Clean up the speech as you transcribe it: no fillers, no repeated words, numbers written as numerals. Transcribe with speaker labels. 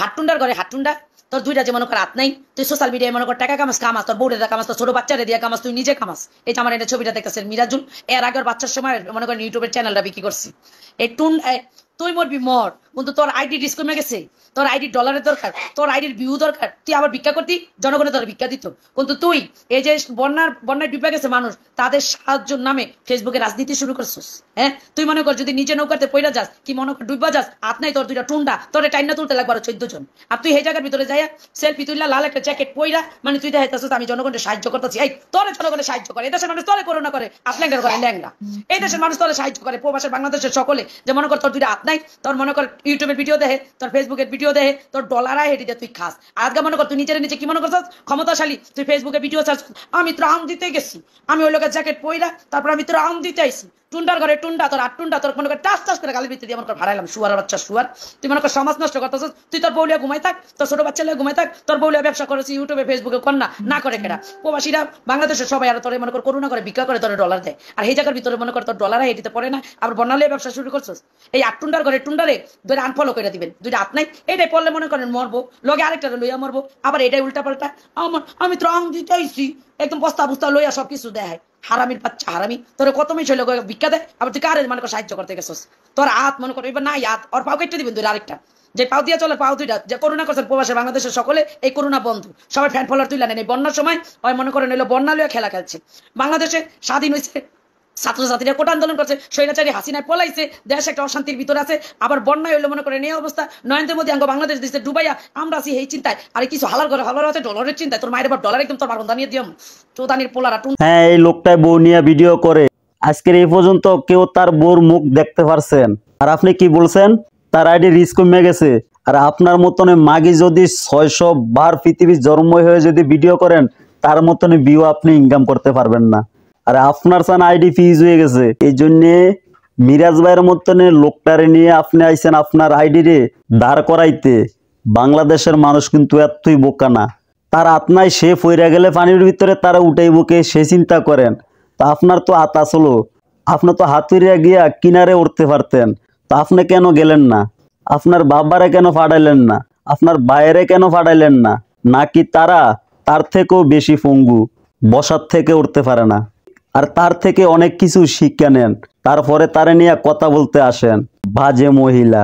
Speaker 1: হাট্টুন্ডার ঘরে হাট্টুন্ডা তোর দুইটা যে মনে কর হাত নাই তুই সোশ্যাল মিডিয়ায় মনে কর টাকা কামাস তোর বউরে কামাস তোর ছোট বাচ্চারে দিয়ে কামাস তুই নিজে কামাস। এই যে আমার এটা ছবিটা দেখতেছেন মিরাজুল, এর আগের বাচ্চার সময় মনে করেন ইউটিউবের চ্যানেলটা বিক্রি করছি। এই তুই মরবি মর, কিন্তু তোর আইডি ডিস কমে গেছে, তোর আইডি ডলারের দরকার, তোর আইডির ভিউ দরকার, তুই আবার ভিক্ষা করতি, জনগণের তোর ভিক্ষা দিত। কিন্তু তুই এই যে বন্যায় ডুবে গেছে মানুষ, তাদের সাহায্যের নামে ফেসবুকে রাজনীতি শুরু করছিস। হ্যাঁ, তুই মনে কর যদি নিজে নৌকাতে পয়রা যাস কি মনে কর ডুববা যাস, হাত নাই তোর দুইটা টুন্ডা, তোর টাইনা তুলতে লাগবে 14 জন। আর তুই এই জায়গার ভিতরে যাইয়া সেলফি তুললা লাল একটা জ্যাকেট পয়রা, মানে তুই দেখাইতেছিস আমি জনগণের সাহায্য করতেছি। এই তোরে জনগণের সাহায্য করে, এই দেশের মানুষ তোরে করোনা করে, আপলাঙ্গার করে ল্যাংরা। এই দেশের মানুষ তোরে সাহায্য করে, প্রবাসের বাংলাদেশের সকলে যে মনে কর তোর দুইটা হাত নাই, তোর মনে কর ইউটিউবের ভিডিও দেখে, তোর ফেসবুকের ভিডিও দেখে, তোর ডলার হেঁটে দিয়ে তুই খাস। আজকে মনে কর তুই নিজের নিচে কি মনে করছিস ক্ষমতাশালী, তুই ফেসবুকে ভিডিও সার্চ, আমি ত্রাণ দিতে গেছি, আমি ওই লোকের জ্যাকেট পইরা তারপর আমি ত্রাণ দিতে আইছি, টুন্ডার ঘরে টুন্ডা, তোর আট টুন্ডা, তোর মনে কর টাস টাস করে গালির ভিতরে দিয়ে মনে কর ভাড়াইলাম শুয়ার বাচ্চা শুয়ার। তুই মনে কর সমাজ নষ্ট করতেছিস, তুই তোর বউলিয়া ঘুমাই থাক, তোর ছোট বাচ্চা লিয়ে ঘুমাই থাক, তোর বউলিয়া ব্যবসা করেছি ইউটিউবে ফেসবুকে কর না করে কেডা। প্রবাসীরা বাংলাদেশের সবাই আর তোরে মনে কর করুণা করে ভিক্ষা করে তোর ডলার দেয়, আর এই জায়গার ভিতরে মনে কর তোর ডলার হেঁটিতে পড়ে না, আবার বর্ণালিয়া ব্যবসা শুরু করছিস। এই আট টুন্ডার ঘরে টুন্ডারে দুইটা আনফলো করে দিবেন, দুইটা হাত নাই, এইটাই পড়লে মনে করেন মরবো, লগে আরেকটা লইয়া মরবো, আবার এটাই উল্টা পাল্টা আমি তো আম দিতে আইছি, একদম বস্তা বস্তা লইয়া সবকিছু দেয়। হারামির বাচ্চা হারামি, তোর কত মেয়ে লোক ভিক্ষা দেয়, আবার তুই কারে মনে কর সাহায্য করতে গেছিস। তোর হাত মনে কর এবার নাই হাত, ওর পাও কেটে দিবেন দুইটা, আরেকটা যে পাও দিয়ে চলে পাও দুইটা, যে করোনা করছেন প্রবাসে বাংলাদেশের সকলে, এই করোনা বন্ধু সবাই ফ্যান ফলোয়ার তুলে নেন। এই বন্যার সময় ওই মনে করেন হইলো বন্যা লইয়া খেলা খেলছে। বাংলাদেশে স্বাধীন হয়েছে, ছাত্রছাত্রীরা কোটা আন্দোলন করছে, স্বৈরাচারী হাসিনায় পলাইছে, দেশ একটা অশান্তির ভিতরে আছে, আবার বন্যায় হইলো মনে করেন এই অবস্থা, নরেন্দ্র মোদী আঙ্গ বাংলাদেশ দিচ্ছে ডুবাইয়া, আমরা আছি এই চিন্তায়, আর কিছু হালার করে হালার আছে ডলারের চিন্তায়, তোর মায়ের এবার ডলার একদম তোর মারণ দানিয়ে দিয়াম চৌদানির পোলারা টুন।
Speaker 2: হ্যাঁ, এই লোকটাই বউ নিয়ে ভিডিও করে, আজকের এই পর্যন্ত কেউ তার বউর মুখ দেখতে পারছেন? আর আপনি কি বলছেন তার আইডি রিস্ক কমে গেছে? আর আপনার মতন মাগি যদি 600 বার পৃথিবীর জন্মই হয়ে যদি ভিডিও করেন, তার মতন ভিউ আপনি ইনকাম করতে পারবেন না। আর আপনার সান আইডি ফিজ হয়ে গেছে, এই জন্যে মিরাজ ভাইয়ের মতনে লোকটারে নিয়ে আপনি আইছেন আপনার আইডি রে দাঁড় করাইতে। বাংলাদেশের মানুষ কিন্তু এতই বোকা না, তার আত্মায় সে ফইরা গেলে পানির ভিতরে তারা উঠাইব কে সে চিন্তা করেন। তা আপনার তো হাত আসলো, আপনার তো হাতুড়িয়া গিয়া কিনারে উঠতে পারতেন, তা আপনি কেন গেলেন না? আপনার বাবারে কেন ফাটাইলেন না? আপনার বাইরে কেন ফাটাইলেন না? নাকি তারা তার থেকেও বেশি পঙ্গু, বসার থেকে উঠতে পারে না, আর তার থেকে অনেক কিছু শিক্ষা নেন, তারপরে তারে নিয়ে কথা বলতে আসেন? বাজে মহিলা।